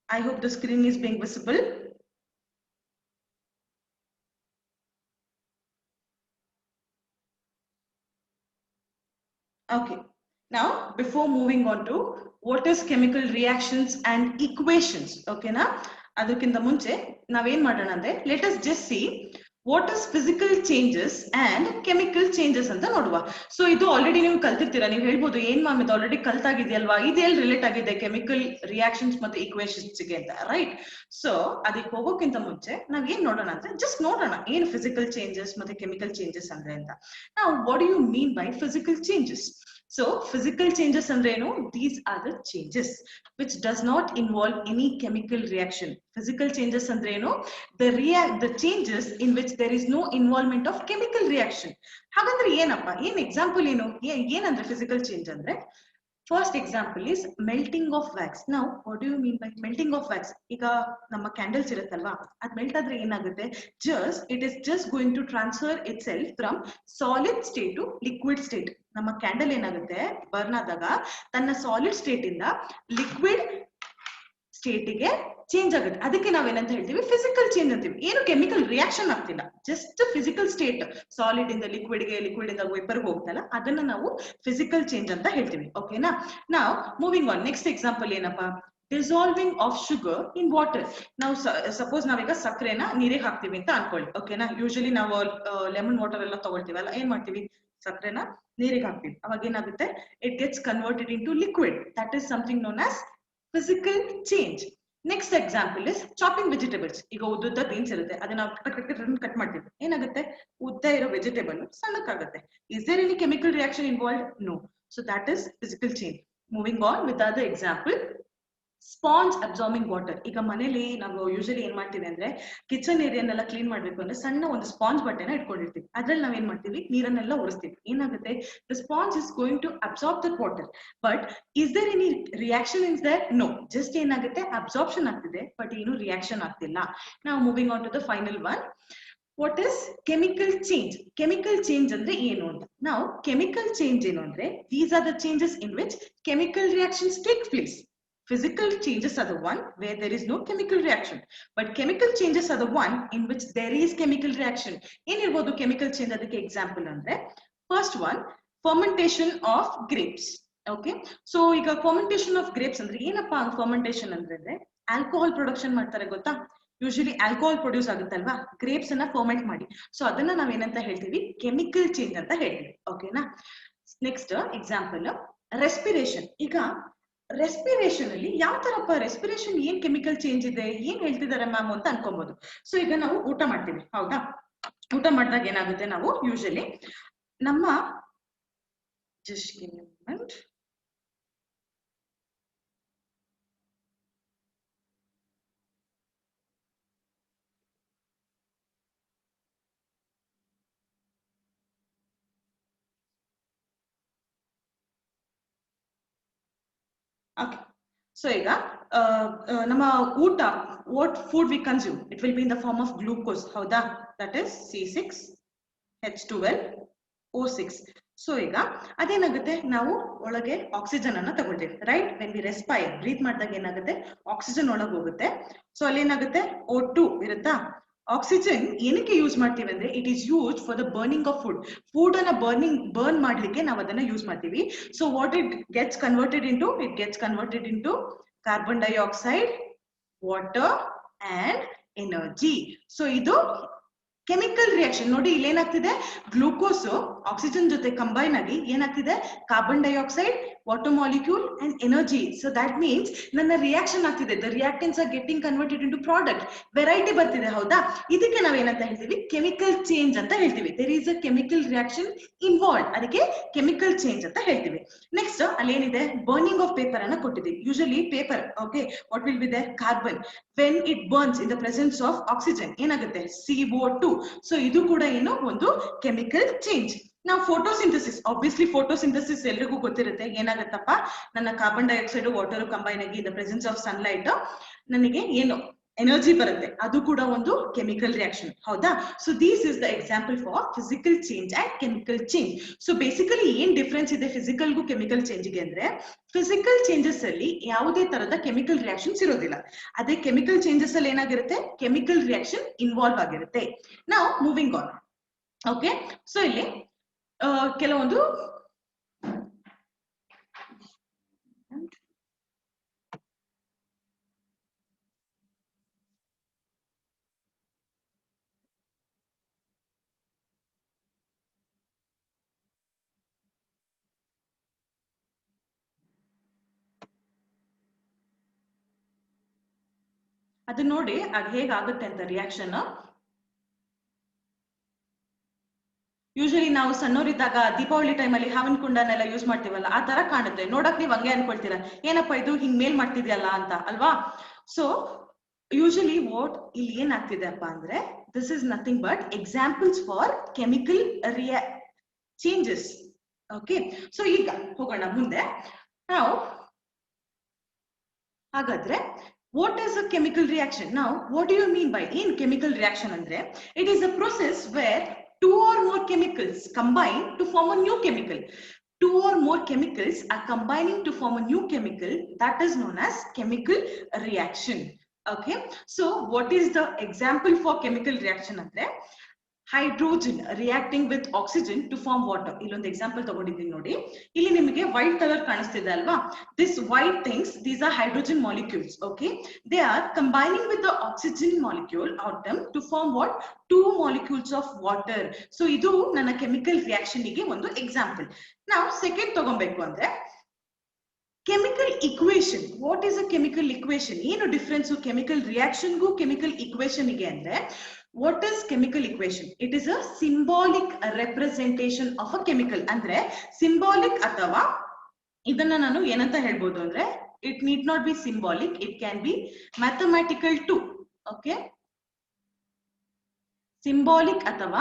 I hope the screen is being visible. Okay. Now, before moving on to what is chemical reactions and equations, okay na? ಅದಕ್ಕಿಂತ ಮುಂಚೆ ನಾವೇನ್ ಮಾಡೋಣ ಅಂದ್ರೆ let us just see what is physical changes and chemical changes ಅಂತ ನೋಡುವ. So ಇದು already ನೀವು ಕಲ್ತಿರ್ತೀರಾ. ನೀವು ಹೇಳ್ಬೋದು ಏನ್ ಮ್ಯಾಮ್ ಇದು ಆಲ್ರೆಡಿ ಕಲ್ತಾಗಿದೆಯಲ್ವಾ, ಇದೆಲ್ಲಿ ರಿಲೇಟ್ ಆಗಿದೆ ಕೆಮಿಕಲ್ ರಿಯಾಕ್ಷನ್ಸ್ ಮತ್ತೆ ಈಕ್ವೇಷನ್ಸ್ ಗೆ ಅಂತ, ರೈಟ್? ಸೊ ಅದಕ್ಕೆ ಹೋಗೋಕ್ಕಿಂತ ಮುಂಚೆ ನಾವ್ ಏನ್ ನೋಡೋಣ ಅಂದ್ರೆ ಜಸ್ಟ್ ನೋಡೋಣ ಏನು ಫಿಸಿಕಲ್ ಚೇಂಜಸ್ ಮತ್ತೆ ಕೆಮಿಕಲ್ ಚೇಂಜಸ್ ಅಂದ್ರೆ ಅಂತ. ನಾವು what do you mean by physical changes? So physical changes andrenu, these are the changes which does not involve any chemical reaction. Physical changes andrenu, the changes in which there is no involvement of chemical reaction. Hagandre yenappa, yen example enu, yen andre physical change andre? First example is melting of wax. Now what do you mean by melting of wax? Iga namma candles iruttalla, ad melt adre enagutte, just it is just going to transfer itself from solid state to liquid state. Namma candle enagutte burn adaga tanna solid state inda liquid state ಗೆ change ಆಗುತ್ತೆ. ಅದಕ್ಕೆ ನಾವೇನಂತ ಹೇಳ್ತೀವಿ physical change ಅಂತೀವಿ. ಏನು chemical reaction ಆಗ್ತಿಲ್ಲ, just physical state, solid ಇಂದ liquid ಗೆ, ಲಿಕ್ವಿಡ್ ಇಂದ ವೇಪರ್ ಹೋಗ್ತಲ್ಲ, ಅದನ್ನ ನಾವು ಫಿಸಿಕಲ್ ಚೇಂಜ್ ಅಂತ ಹೇಳ್ತೀವಿ. ಓಕೆನಾ? ನಾವು ಮೂವಿಂಗ್ ಆನ್. ನೆಕ್ಸ್ಟ್ ಎಕ್ಸಾಂಪಲ್ ಏನಪ್ಪಾ? Dissolving of sugar in water. ನಾವು ಸಪೋಸ್ ನಾವೀಗ ಸಕ್ಕರೆನ ನೀರಿಗೆ ಹಾಕ್ತಿವಿ ಅಂತ ಅನ್ಕೊಳ್ಳಿ. ಓಕೆನಾ? ಯೂಶಲಿ ನಾವು ಲೆಮನ್ ವಾಟರ್ ಎಲ್ಲ ತಗೊಳ್ತೀವಲ್ಲ, ಏನ್ ಮಾಡ್ತೀವಿ? ಸಕ್ಕರೆನ ನೀರಿಗೆ ಹಾಕ್ತಿವಿ. ಅವಾಗ ಏನಾಗುತ್ತೆ? It gets converted into liquid. That is something known as physical change. Next example is chopping vegetables. ಈಗ ಉದ್ದುದ್ದ ಬೀನ್ಸ್ ಇರುತ್ತೆ, ಅದನ್ನ ಕಟ್ ಮಾಡ್ತೀವಿ. ಏನಾಗುತ್ತೆ? ಉದ್ದ ಇರೋ vegetable ಸಣ್ಣಕ್ಕಾಗುತ್ತೆ. Is there any chemical reaction involved? No. So that is physical change. Moving on with the other example, sponge absorbing water. ಈಗ ಮನೇಲಿ ನಾವು ಯೂಶಲಿ ಏನ್ ಮಾಡ್ತೀವಿ ಅಂದ್ರೆ ಕಿಚನ್ ಏರಿಯಾನೆಲ್ಲ ಕ್ಲೀನ್ ಮಾಡ್ಬೇಕು ಅಂದ್ರೆ ಸಣ್ಣ ಒಂದು ಸ್ಪಾಂಜ್ ಬಟ್ಟೆನ ಇಟ್ಕೊಂಡಿರ್ತೀವಿ. ಅದ್ರಲ್ಲಿ ನಾವ್ ಏನ್ ಮಾಡ್ತೀವಿ? ನೀರನ್ನೆಲ್ಲ ಒರೆಸ್ತೀವಿ. ಏನಾಗುತ್ತೆ? The sponge is going to absorb that water. But is there any reaction in there? No. Just ಏನಾಗುತ್ತೆ? ಅಬ್ಸಾರ್ಪ್ಷನ್ ಆಗ್ತಿದೆ, ಬಟ್ ಏನು ರಿಯಾಕ್ಷನ್ ಆಗ್ತಿಲ್ಲ. ನಾವು moving on to the final one. What is chemical change? Chemical change ಅಂದ್ರೆ ಏನು ಅಂತ. ನಾವು chemical change ಏನು ಅಂದ್ರೆ these are the changes in which chemical reactions take place. Physical changes are the one where there is no chemical reaction, but chemical changes are the one in which there is chemical reaction. In irbodu chemical change adike example andre, first one, fermentation of grapes. Okay, so iga fermentation of grapes andre ಏನಪ್ಪಾ fermentation ಅಂದ್ರೆ alcohol production ಮಾಡ್ತಾರೆ ಗೊತ್ತಾ? Usually alcohol produce ಆಗುತ್ತಲ್ವಾ grapes ಅನ್ನ ferment ಮಾಡಿ. So ಅದನ್ನ ನಾವೇನಂತ ಹೇಳ್ತೀವಿ? Chemical change ಅಂತ ಹೇಳ್ತೀವಿ. ಓಕೆನಾ? Next example respiration. ಈಗ ರೆಸ್ಪಿರೇಷನ್ ಅಲ್ಲಿ ಯಾವ ತರಪ್ಪ ರೆಸ್ಪಿರೇಷನ್ ಏನ್ ಕೆಮಿಕಲ್ ಚೇಂಜ್ ಇದೆ, ಏನ್ ಹೇಳ್ತಿದ್ದಾರೆ ಮ್ಯಾಮ್ ಅಂತ ಅನ್ಕೊಬಹುದು. ಸೊ ಈಗ ನಾವು ಊಟ ಮಾಡ್ತೀವಿ, ಹೌದಾ? ಊಟ ಮಾಡಿದಾಗ ಏನಾಗುತ್ತೆ? ನಾವು ಯೂಶಲಿ ನಮ್ಮ just give me a moment. Okay. So ಈಗ ನಮ್ಮ ಊಟ, what food we consume, it will be in the form of glucose, ಹೌದಾ? That is C6H12O6. ಸೊ ಈಗ ಅದೇನಾಗುತ್ತೆ? ನಾವು ಒಳಗೆ ಆಕ್ಸಿಜನ್ ಅನ್ನ ತಗೊಳ್ತೀವಿ, right? When we respire, breathe ಮಾಡಿದಾಗ ಏನಾಗುತ್ತೆ? ಆಕ್ಸಿಜನ್ ಒಳಗೆ ಹೋಗುತ್ತೆ. ಸೊ ಅಲ್ಲಿ ಏನಾಗುತ್ತೆ? O2 ಇರುತ್ತಾ? ಆಕ್ಸಿಜನ್ ಏನಕ್ಕೆ ಯೂಸ್ ಮಾಡ್ತೀವಿ ಅಂದ್ರೆ it is use for the burning of food. Food ಅನ್ನ ಬರ್ನ್ ಮಾಡ್ಲಿಕ್ಕೆ ನಾವು ಅದನ್ನ ಯೂಸ್ ಮಾಡ್ತೀವಿ. So what it gets converted into? It gets converted into carbon dioxide, water and energy. So ಇದು ಕೆಮಿಕಲ್ ರಿಯಾಕ್ಷನ್. ನೋಡಿ ಇಲ್ಲಿ ಏನಾಗ್ತಿದೆ? ಗ್ಲೂಕೋಸ್ ಆಕ್ಸಿಜನ್ ಜೊತೆ ಕಂಬೈನ್ ಆಗಿ ಏನಾಗ್ತಿದೆ? Carbon dioxide, water molecule and energy. So that means ನನ್ನ reaction ಆಗ್ತಿದೆ. The reactants are getting converted into product. Variety ಬರ್ತಿದೆ, ಹೌದಾ? ಇದಕ್ಕೆ ನಾವೇನಂತ ಹೇಳ್ತೀವಿ? ಕೆಮಿಕಲ್ ಚೇಂಜ್ ಅಂತ ಹೇಳ್ತೀವಿ. There is a chemical reaction involve, ಅದಕ್ಕೆ ಕೆಮಿಕಲ್ ಚೇಂಜ್ ಅಂತ ಹೇಳ್ತೀವಿ. ನೆಕ್ಸ್ಟ್ ಅಲ್ಲಿ ಏನಿದೆ? ಬರ್ನಿಂಗ್ ಆಫ್ ಪೇಪರ್ ಅನ್ನ ಕೊಟ್ಟಿದ್ದೀವಿ. Usually paper, okay, what will be there? Carbon. When it burns in the presence of oxygen ಏನಾಗುತ್ತೆ? CO2. ಸೊ ಇದು ಕೂಡ ಏನು? ಒಂದು ಕೆಮಿಕಲ್ ಚೇಂಜ್. ನಾವು ಫೋಟೋಸಿಂಥಸಿಸ್, ಆಬ್ವಿಯಸ್ಲಿ ಫೋಟೋಸಿಂಥಸಿಸ್ ಎಲ್ರಿಗೂ ಗೊತ್ತಿರುತ್ತೆ. ಏನಾಗತ್ತಪ್ಪ? ನನ್ನ ಕಾರ್ಬನ್ ಡೈಆಕ್ಸೈಡ್, ವಾಟರ್ ಕಂಬೈನ್ ಆಗಿ in the presence of sunlight ನನಗೆ ಏನು ಎನರ್ಜಿ ಬರುತ್ತೆ, ಅದು ಕೂಡ ಒಂದು ಕೆಮಿಕಲ್ ರಿಯಾಕ್ಷನ್. ಹೌದಾ? So this is the example for physical change and chemical change. So basically ಏನ್ ಡಿಫ್ರೆನ್ಸ್ ಇದೆ ಫಿಸಿಕಲ್ಗೂ ಕೆಮಿಕಲ್ ಚೇಂಜ್ಗೆ ಅಂದ್ರೆ, ಫಿಸಿಕಲ್ ಚೇಂಜಸ್ ಅಲ್ಲಿ ಯಾವುದೇ ತರದ ಕೆಮಿಕಲ್ ರಿಯಾಕ್ಷನ್ಸ್ ಇರೋದಿಲ್ಲ. ಅದೇ ಕೆಮಿಕಲ್ ಚೇಂಜಸ್ ಅಲ್ಲಿ ಏನಾಗಿರುತ್ತೆ, ಕೆಮಿಕಲ್ ರಿಯಾಕ್ಷನ್ ಇನ್ವಾಲ್ವ್ ಆಗಿರುತ್ತೆ. ನಾವು ಮೂವಿಂಗ್ ಆನ್. ಓಕೆ, ಸೊ ಇಲ್ಲಿ ಕೆಲವೊಂದು ಅದು ನೋಡಿ ಅದು ಹೇಗಾಗುತ್ತೆ ಅಂತ ರಿಯಾಕ್ಷನ್. ಯೂಶಲಿ ನಾವು ಸಣ್ಣವರಿದ್ದಾಗ ದೀಪಾವಳಿ ಟೈಮಲ್ಲಿ ಹಾವಿನ ಕುಂಡನೆಲ್ಲ ಯೂಸ್ ಮಾಡ್ತೀವಲ್ಲ, ಆ ತರ ಕಾಣುತ್ತೆ ನೋಡಕ್. ನೀವು ಹಂಗೆ ಅನ್ಕೊಳ್ತೀರಾ, ಏನಪ್ಪಾ ಇದು ಹಿಂಗ್ ಮೇಲ್ ಮಾಡ್ತಿದ್ಯಲ್ಲ ಅಂತ ಅಲ್ವಾ? ಸೊ ಯೂಶಲಿ ವಾಟ್ ಇಲ್ಲಿ ಏನಾಗ್ತಿದೆ ಅಪ್ಪ ಅಂದ್ರೆ, this is nothing but examples for chemical changes. Okay, so ಈಗ ಹೋಗೋಣ ಮುಂದೆ. ನಾವು ಹಾಗಾದ್ರೆ what is a chemical reaction? Now what do you mean by in chemical reaction andre, it is a process where two or more chemicals combine to form a new chemical. Two or more chemicals are combining to form a new chemical, that is known as chemical reaction. Okay, so what is the example for chemical reaction andre, hydrogen reacting with oxygen to form water. Illondu example ತಗೊಂಡಿದ್ದೀನಿ ನೋಡಿ. ಇಲ್ಲಿ ನಿಮಗೆ white color ಕಾಣಿಸ್ತಿದೆ ಅಲ್ವಾ? This white things, these are hydrogen molecules. Okay, they are combining with the oxygen molecule atom to form what? Two molecules of water. So ಇದು ನನ್ನ chemical reaction ಗೆ ಒಂದು example. Now second ತಗೊಬೇಕು ಅಂದ್ರೆ chemical equation. What is a chemical equation? ಏನು difference chemical reaction ಗೂ chemical equation ಗೆ ಅಂದ್ರೆ, what is chemical equation? It is a symbolic representation of a chemical. ಅಂದ್ರೆ symbolic ಅಥವಾ ಇದನ್ನ ನಾನು ಏನಂತ ಹೇಳ್ಬೋದು ಅಂದ್ರೆ, it need not be symbolic, it can be mathematical too. Okay, symbolic ಅಥವಾ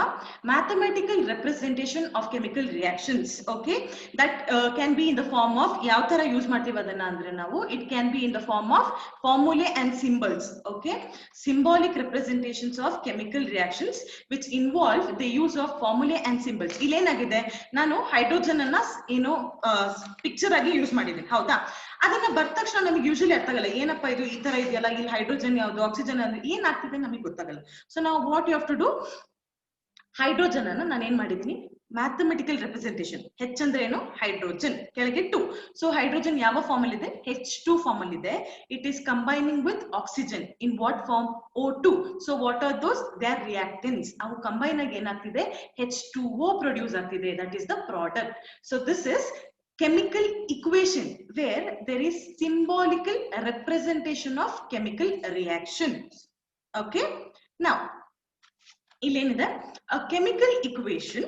mathematical representation of chemical reactions. Okay, that can be in the form of ಯಾವ ತರ ಯೂಸ್ ಮಾಡ್ತೀವಿ ಅದನ್ನ ಅಂದ್ರೆ ನಾವು, it can be in the form of formulae and symbols. Okay, symbolic representations of chemical reactions which involve the use of formulae and symbols. ಇಲ್ಲೇನಾಗಿದೆ, ನಾನು hydrogen ಅನ್ನ ಏನು picture ಆಗಿ ಯೂಸ್ ಮಾಡಿದ್ದೀನಿ. ಹೌದಾ? ಅದನ್ನ ಬರ್ದ ತಕ್ಷಣ ನಮಗೆ ಯೂಶಲಿ ಅರ್ಥ ಆಗಲ್ಲ, ಏನಪ್ಪಾ ಇದು ಈ ತರ ಇದೆಯಲ್ಲ, ಇಲ್ಲಿ ಹೈಡ್ರೋಜನ್ ಯಾವುದು, ಆಕ್ಸಿಜನ್ ಅಂದ್ರೆ ಏನಾಗ್ತಿದೆ ನಮಗೆ ಗೊತ್ತಾಗಲ್ಲ. ಸೊ ನಾವು what you have to do, hydrogen ಅನ್ನ ನಾನು ಏನ್ ಮಾಡಿದೀನಿ, ಮ್ಯಾಥಮೆಟಿಕಲ್ ರೆಪ್ರೆಸೆಂಟೇಷನ್. ಹೆಚ್ ಅಂದ್ರೆ ಏನು, ಹೈಡ್ರೋಜನ್, ಕೆಳಗೆ 2. ಸೊ ಹೈಡ್ರೋಜನ್ ಯಾವ ಫಾರ್ಮ್ ಅಲ್ಲಿ ಇದೆ, H2 ಫಾರ್ಮ್ ಅಲ್ಲಿ ಇದೆ. It is combining with oxygen in what form, O2. So what are those, they are reactants. ಅವು ಕಂಬೈನ್ ಆಗಿ ಏನಾಗ್ತಿದೆ, H2O ಪ್ರೊಡ್ಯೂಸ್ ಆಗ್ತಿದೆ, that is the product. So this is chemical equation where there is symbolical representation of chemical reactions. Okay, now illenide, a chemical equation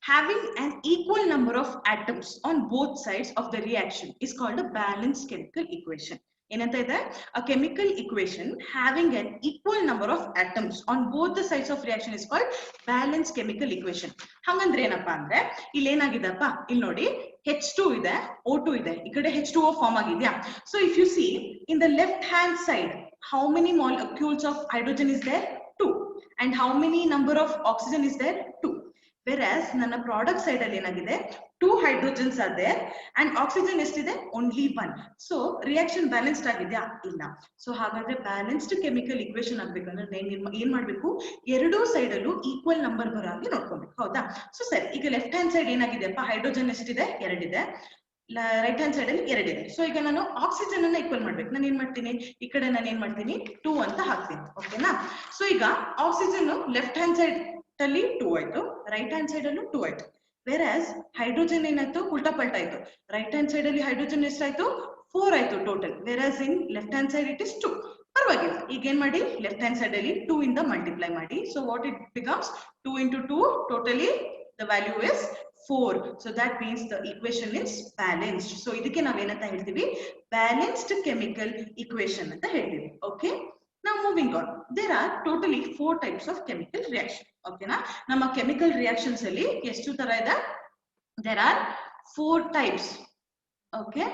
having an equal number of atoms on both sides of the reaction is called a balanced chemical equation. ಏನಂತ ಇದೆ, a chemical equation having an equal number of atoms on both the sides of reaction is called balanced chemical equation. ಹಂಗಂದ್ರೆ ಏನಪ್ಪಾ ಅಂದ್ರೆ, ಇಲ್ಲಿ ಏನಾಗಿದೆಪ್ಪ, ಇಲ್ಲಿ ನೋಡಿ H2 ಇದೆ, O2 ಇದೆ, ಈ ಕಡೆ H2O ಫಾರ್ಮ್ ಆಗಿದ್ಯಾ. So if U C in the left hand side, how many molecules of hydrogen is there? 2. And how many number of oxygen is there? 2. Whereas ನನ್ನ ಪ್ರಾಡಕ್ಟ್ ಸೈಡ್ ಅಲ್ಲಿ ಏನಾಗಿದೆ, 2 hydrogens are there and oxygen ಎಷ್ಟಿದೆ, only 1. So reaction balanced ಆಗಿದೆಯಾ, ಇಲ್ಲ. So ಹಾಗಾದ್ರೆ balanced chemical equation ಆಗ್ಬೇಕಂದ್ರೆ ಏನ್ ಮಾಡ್ಬೇಕು, ಎರಡೂ ಸೈಡ್ ಅಲ್ಲೂ ಈಕ್ವಲ್ ನಂಬರ್ ಬರೋ ಹಾಗೆ ನೋಡ್ಕೊಬೇಕು. ಹೌದಾ? ಸೊ ಸರಿ, ಈಗ ಲೆಫ್ಟ್ ಹ್ಯಾಂಡ್ ಸೈಡ್ ಏನಾಗಿದೆಪ್ಪ, ಹೈಡ್ರೋಜನ್ ಎಷ್ಟಿದೆ, 2 ಇದೆ. ರೈಟ್ ಹ್ಯಾಂಡ್ ಸೈಡ್ ಅಲ್ಲಿ 2 ಇದೆ. ಸೊ ಈಗ ನಾನು ಆಕ್ಸಿಜನ್ ಅನ್ನ ಈಕ್ವಲ್ ಮಾಡ್ಬೇಕು. ನಾನು ಏನ್ ಮಾಡ್ತೀನಿ, ಈ ಕಡೆ ನಾನು ಏನ್ ಮಾಡ್ತೀನಿ, 2 ಅಂತ ಹಾಕ್ತೀನಿ. ಓಕೆನಾ? ಸೊ ಈಗ ಆಕ್ಸಿಜನ್ ಲೆಫ್ಟ್ ಹ್ಯಾಂಡ್ ಸೈಡ್ ಅಲ್ಲಿ 2 ಆಯ್ತು, ರೈಟ್ ಹ್ಯಾಂಡ್ ಸೈಡ್ ಅಲ್ಲೂ 2 ಆಯ್ತು. ವೇರಾಸ್ ಹೈಡ್ರೋಜನ್ ಏನಾಯ್ತು, ಉಲ್ಟಾ ಪಲ್ಟಾ ಆಯ್ತು. ರೈಟ್ ಹ್ಯಾಂಡ್ ಸೈಡ್ ಅಲ್ಲಿ ಹೈಡ್ರೋಜನ್ ಎಷ್ಟಾಯ್ತು, 4 ಆಯ್ತು total. Whereas in left hand side it is 2. ಪರವಾಗಿಲ್ಲ, ಈಗ ಏನ್ ಮಾಡಿ, ಲೆಫ್ಟ್ ಹ್ಯಾಂಡ್ ಸೈಡ್ ಅಲ್ಲಿ 2 ಇಂದ ಮಲ್ಟಿಪ್ಲೈ ಮಾಡಿ. So what it becomes, 2 into 2 totally the value is 4. So that means the equation is balanced. So ಇದಕ್ಕೆ ನಾವು ಏನಂತ ಹೇಳ್ತೀವಿ, balanced chemical equation ಅಂತ ಹೇಳ್ತೀವಿ. Okay, now moving on, there are totally 4 types of chemical reaction. Okay na, ನಮ್ಮ chemical reactions ಅಲ್ಲಿ ಎಷ್ಟು ತರ ಇದೆ, there are 4 types. Okay,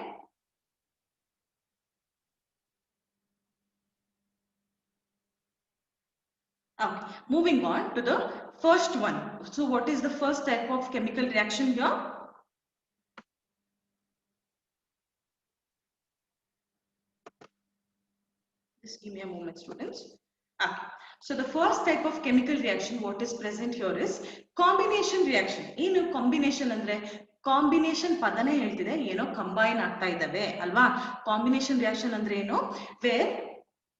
Okay, moving on to the first one. So what is the first type of chemical reaction here? Just give me a moment, students. Okay. So the first type of chemical reaction what is present here is combination reaction. ಏನು combination ಅಂದ್ರೆ combination ಪದನೇ ಹೇಳ್ತಿದೆ, ಏನೋ combine ಆಗ್ತಾ ಇದ್ದಾವೆ ಅಲ್ವಾ. Combination reaction ಅಂದ್ರೆ ಏನು, wear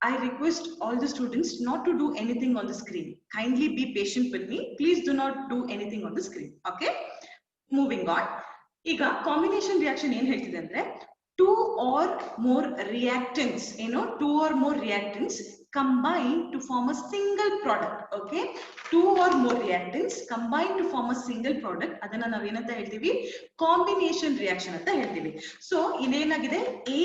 I request all the students not to do anything on the screen. Kindly be patient with me. Please do not do anything on the screen. Okay. Moving on. ಈಗ combination reaction ಏನ್ ಹೇಳ್ತಿದೆ ಅಂದ್ರೆ two or more reactants, two or more reactants combine to form a single product. Okay, two or more reactants combine to form a single product. ಅದನ್ನ ನಾವು ಏನಂತ ಹೇಳ್ತೀವಿ, combination reaction ಅಂತ ಹೇಳ್ತೀವಿ. So ಇಲ್ಲೇನಾಗಿದೆ, A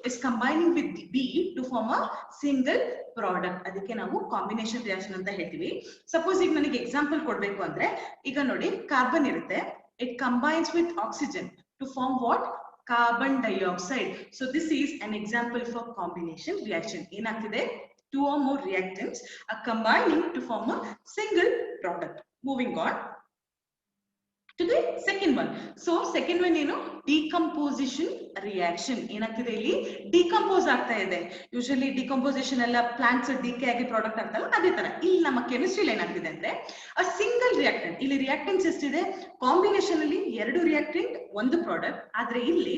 is combining with B to form a single product. ಅದಕ್ಕೆ ನಾವು combination reaction ಅಂತ ಹೇಳ್ತೀವಿ. ಸಪೋಸ್ ಈಗ ನನಗೆ ಎಕ್ಸಾಂಪಲ್ ಕೊಡ್ಬೇಕು ಅಂದ್ರೆ, ಈಗ ನೋಡಿ ಕಾರ್ಬನ್ ಇರುತ್ತೆ, it combines with oxygen to form what? Carbon dioxide. So this is an example for combination reaction. ಏನಾಗ್ತಿದೆ, two or more reactants are combining to form a single product. Moving on to the second one. So second one ಏನು, decomposition reaction. ಏನಾಗ್ತಿದೆ ಇಲ್ಲಿ, decompose ಆಗ್ತಾ ಇದೆ. Usually decomposition ಎಲ್ಲ plants DK ಆಗಿ product ಆಗ್ತಲ್ಲ, ಅದೇ ತರ ಇಲ್ಲಿ ನಮ್ಮ ಕೆಮಿಸ್ಟ್ರಿಲಿ ಏನಾಗ್ತಿದೆ ಅಂದ್ರೆ ಅ ಸಿಂಗಲ್ ರಿಯಾಕ್ಟೆಂಟ್. ಇಲ್ಲಿ ರಿಯಾಕ್ಟೆಂಟ್ಸ್ ಎಷ್ಟಿದೆ, ಕಾಂಬಿನೇಷನ್ ಅಲ್ಲಿ ಎರಡು ರಿಯಾಕ್ಟೆಂಟ್ ಒಂದು ಪ್ರಾಡಕ್ಟ್, ಆದ್ರೆ ಇಲ್ಲಿ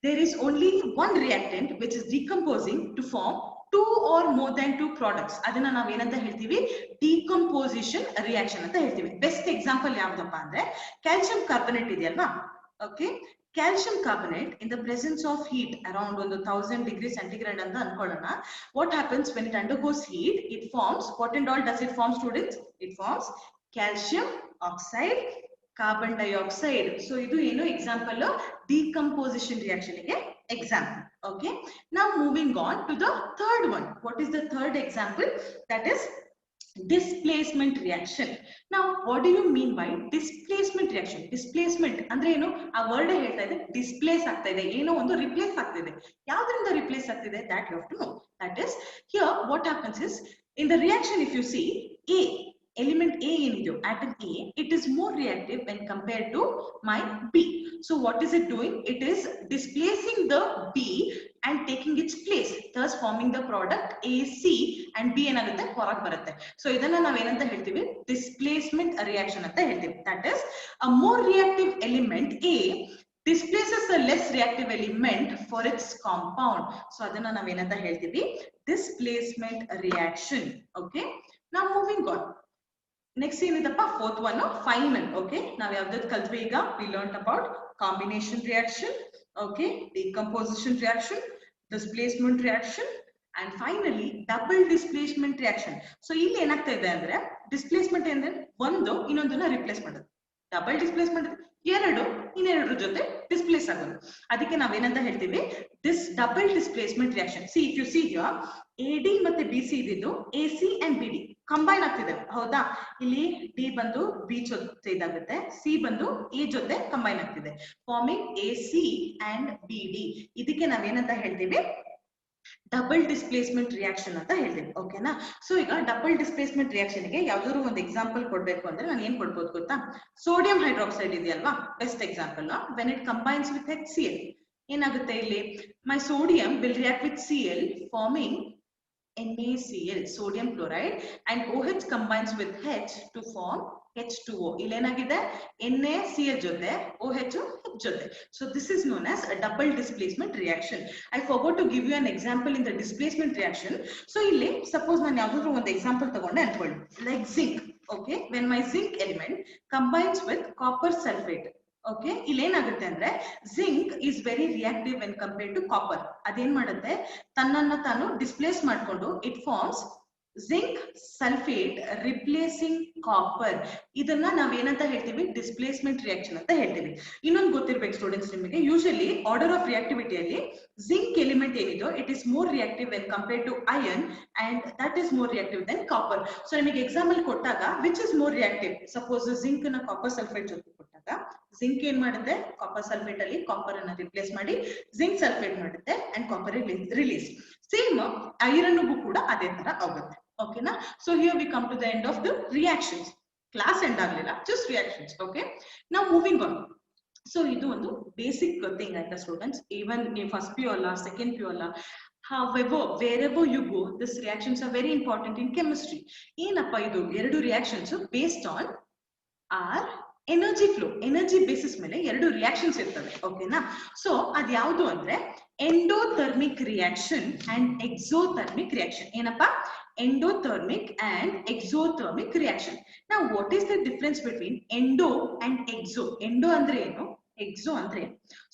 there is only one reactant which is decomposing to form two or more than two products. ಅದನ್ನ ನಾವು ಏನಂತ ಹೇಳ್ತೀವಿ, ಡಿಕಂಪೋಸಿಷನ್ ರಿಯಾಕ್ಷನ್ ಅಂತ ಹೇಳ್ತೀವಿ. ಬೆಸ್ಟ್ ಎಕ್ಸಾಂಪಲ್ ಯಾವ್ದಪ್ಪ ಅಂದ್ರೆ ಕ್ಯಾಲ್ಸಿಯಂ ಕಾರ್ಬನೇಟ್ ಇದೆಯಲ್ವಾ. Okay, calcium carbonate in the presence of heat around 1000 degrees centigrade ಅಂತ ಅನ್ಕೊಳ್ಳೋಣ. What happens when it undergoes heat? It forms, what and all does it form, students? It forms calcium oxide, carbon dioxide. So idu eno example decomposition reaction ಗೆ example. Okay, now moving on to the third one. What is the third example? That is displacement reaction. Now what do you mean by displacement reaction? Displacement ಅಂದ್ರೆ ಏನು, ಆ word ಹೇಳ್ತಾ ಇದೆ displays ಆಗ್ತಾ ಇದೆ, ಏನೋ ಒಂದು ರಿಪ್ಲೇಸ್ ಆಗ್ತಾ ಇದೆ. ಯಾವ್ದ್ರಿಂದ ರಿಪ್ಲೇಸ್ ಆಗ್ತಿದೆ, that you have to know. That is, here what happens is, in the reaction if you see, A element A ಏನಿದೆಯೋ, atom A, it is more reactive when compared to my B. So what is it doing? It is displacing the B and taking its place, thus forming the product AC, and B ಏನಾಗುತ್ತೆ, ಹೊರಗೆ ಬರುತ್ತೆ. So ಇದನ್ನ ನಾವ್ ಏನಂತ ಹೇಳ್ತೀವಿ, displacement reaction ಅಂತ ಹೇಳ್ತೀವಿ. That is, a more reactive element A displaces a less reactive element for its compound. So ಅದನ್ನ ನಾವ್ ಏನಂತ ಹೇಳ್ತೀವಿ, displacement reaction. Okay, now moving on. Next ಏನದಪ್ಪ, fourth one, final. Okay, ನಾವ್ ಯಾವ್ದು ಕಲ್ತ್ವಿ ಈಗ, we learned about combination reaction, okay, decomposition reaction, displacement reaction, and finally double displacement reaction. So ಇಲ್ಲಿ ಏನಾಗ್ತಾ ಇದೆ ಅಂದ್ರೆ, ಡಿಸ್ಪ್ಲೇಸ್ಮೆಂಟ್ ಅಂದ್ರೆ ಒಂದು ಇನ್ನೊಂದನ್ನ ರಿಪ್ಲೇಸ್ ಮಾಡೋದು, ಡಬಲ್ ಡಿಸ್ಪ್ಲೇಸ್ಮೆಂಟ್ ಎರಡು ಇನ್ನೆರಡರ ಜೊತೆ ಡಿಸ್ಪ್ಲೇಸ್ ಆಗೋದು. ಅದಕ್ಕೆ ನಾವೇನಂತ ಹೇಳ್ತೀವಿ, this double displacement reaction. C if U see here, AD ಮತ್ತೆ BC ಇದ್ದಿದ್ದು AC and BD ಕಂಬೈನ್ ಆಗ್ತಿದೆ, ಹೌದಾ. ಇಲ್ಲಿ D ಬಂದು B ಜೊತೆ ಇದಾಗುತ್ತೆ, C ಬಂದು A ಜೊತೆ ಕಂಬೈನ್ ಆಗ್ತಿದೆ, ಫಾರ್ಮಿಂಗ್ AC and BD. ಇದಕ್ಕೆ ನಾವೇನಂತ ಹೇಳ್ತೀವಿ, ಡಬಲ್ ಡಿಸ್ಪ್ಲೇಸ್ಮೆಂಟ್ ರಿಯಾಕ್ಷನ್ ಅಂತ ಹೇಳ್ತೀವಿ. ಓಕೆನಾ. ಸೊ ಈಗ ಡಬಲ್ ಡಿಸ್ಪ್ಲೇಸ್ಮೆಂಟ್ ರಿಯಾಕ್ಷನ್ ಗೆ ಯಾವ್ದಾದ್ರು ಒಂದು ಎಕ್ಸಾಂಪಲ್ ಕೊಡ್ಬೇಕು ಅಂದ್ರೆ ನಾನು ಏನ್ ಕೊಡ್ಬೋದು ಗೊತ್ತಾ, ಸೋಡಿಯಂ ಹೈಡ್ರಾಕ್ಸೈಡ್ ಇದೆಯಲ್ವಾ, best example. When it combines with HCl, ಏನಾಗುತ್ತೆ ಇಲ್ಲಿ, my sodium will react with Cl forming NaCl, sodium chloride, and OH combines with H to form H2O. ಇಲ್ಲೇನಾಗಿದೆ, NaCl ಜೊತೆ OH H ಜೊತೆ. So this is known as a double displacement reaction. I forgot to give you an example in the displacement reaction. So ಇಲ್ಲಿ suppose ನಾನು ಯಾವ್ದಾದ್ರು ಒಂದು example ತಗೊಂಡೆ ಅನ್ಕೊಳ್ಳಿ, like zinc. Okay, when my zinc element combines with copper sulfate. Okay, ಇಲ್ಲೇನಾಗುತ್ತೆ ಅಂದ್ರೆ zinc is very reactive when compared to copper. ಅದೇನ್ ಮಾಡುತ್ತೆ, ತನ್ನನ್ನ ತಾನು ಡಿಸ್ಪ್ಲೇಸ್ ಮಾಡ್ಕೊಂಡು it forms zinc sulphate replacing copper. ಇದನ್ನ ನಾವೇನಂತ ಹೇಳ್ತೀವಿ, ಡಿಸ್ಪ್ಲೇಸ್ಮೆಂಟ್ ರಿಯಾಕ್ಷನ್ ಅಂತ ಹೇಳ್ತೀವಿ. ಇನ್ನೊಂದು ಗೊತ್ತಿರ್ಬೇಕು ಸ್ಟೂಡೆಂಟ್ಸ್ ನಿಮಗೆ, ಯೂಶಲಿ ಆರ್ಡರ್ ಆಫ್ ರಿಯಾಕ್ಟಿವಿಟಿಯಲ್ಲಿ ಜಿಂಕ್ ಎಲಿಮೆಂಟ್ ಏನಿದೋ it is more reactive when compared to iron and that is more reactive then copper. So ನಿಮಗೆ ಎಕ್ಸಾಂಪಲ್ ಕೊಟ್ಟಾಗ which is more reactive, suppose zinc ನ ಕಾಪರ್ ಸಲ್ಫೇಟ್ ಜೊತೆ ಕೊಟ್ಟಾಗ zinc ಏನ್ ಮಾಡುತ್ತೆ, copper sulphate ಅಲ್ಲಿ ಕಾಪರ್ ಅನ್ನ ರಿಪ್ಲೇಸ್ ಮಾಡಿ ಜಿಂಕ್ ಸಲ್ಫೇಟ್ ಮಾಡುತ್ತೆ ಅಂಡ್ ಕಾಪರ್ ರಿಲೀಸ್. ಸೇಮ್ ಐರನ್ಗೂ ಕೂಡ ಅದೇ ತರ ಆಗುತ್ತೆ. Okay na? So here we come to the end of the reactions. Class end agಲಿಲ್ಲ, just reactions. Okay, now moving on. So ಇದು ಒಂದು basic thing ಆಯ್ತಾ students, even in first PU ಅಲ್ಲ second PU ಅಲ್ಲ, however wherever you go, these reactions are very important in chemistry. ಏನಪ್ಪ ಇದು ಎರಡು reactions based on our energy flow, energy basis ಮೇಲೆ ಎರಡು ರಿಯಾಕ್ಷನ್ಸ್ ಇರ್ತವೆ. ಓಕೆನಾ? ಸೊ ಅದ್ ಯಾವುದು ಅಂದ್ರೆ endothermic reaction and exothermic reaction. ಏನಪ್ಪಾ? Endothermic and exothermic reaction. ನಾ what is the difference between endo and exo? Endo ಅಂದ್ರೆ ಏನು, exo andre?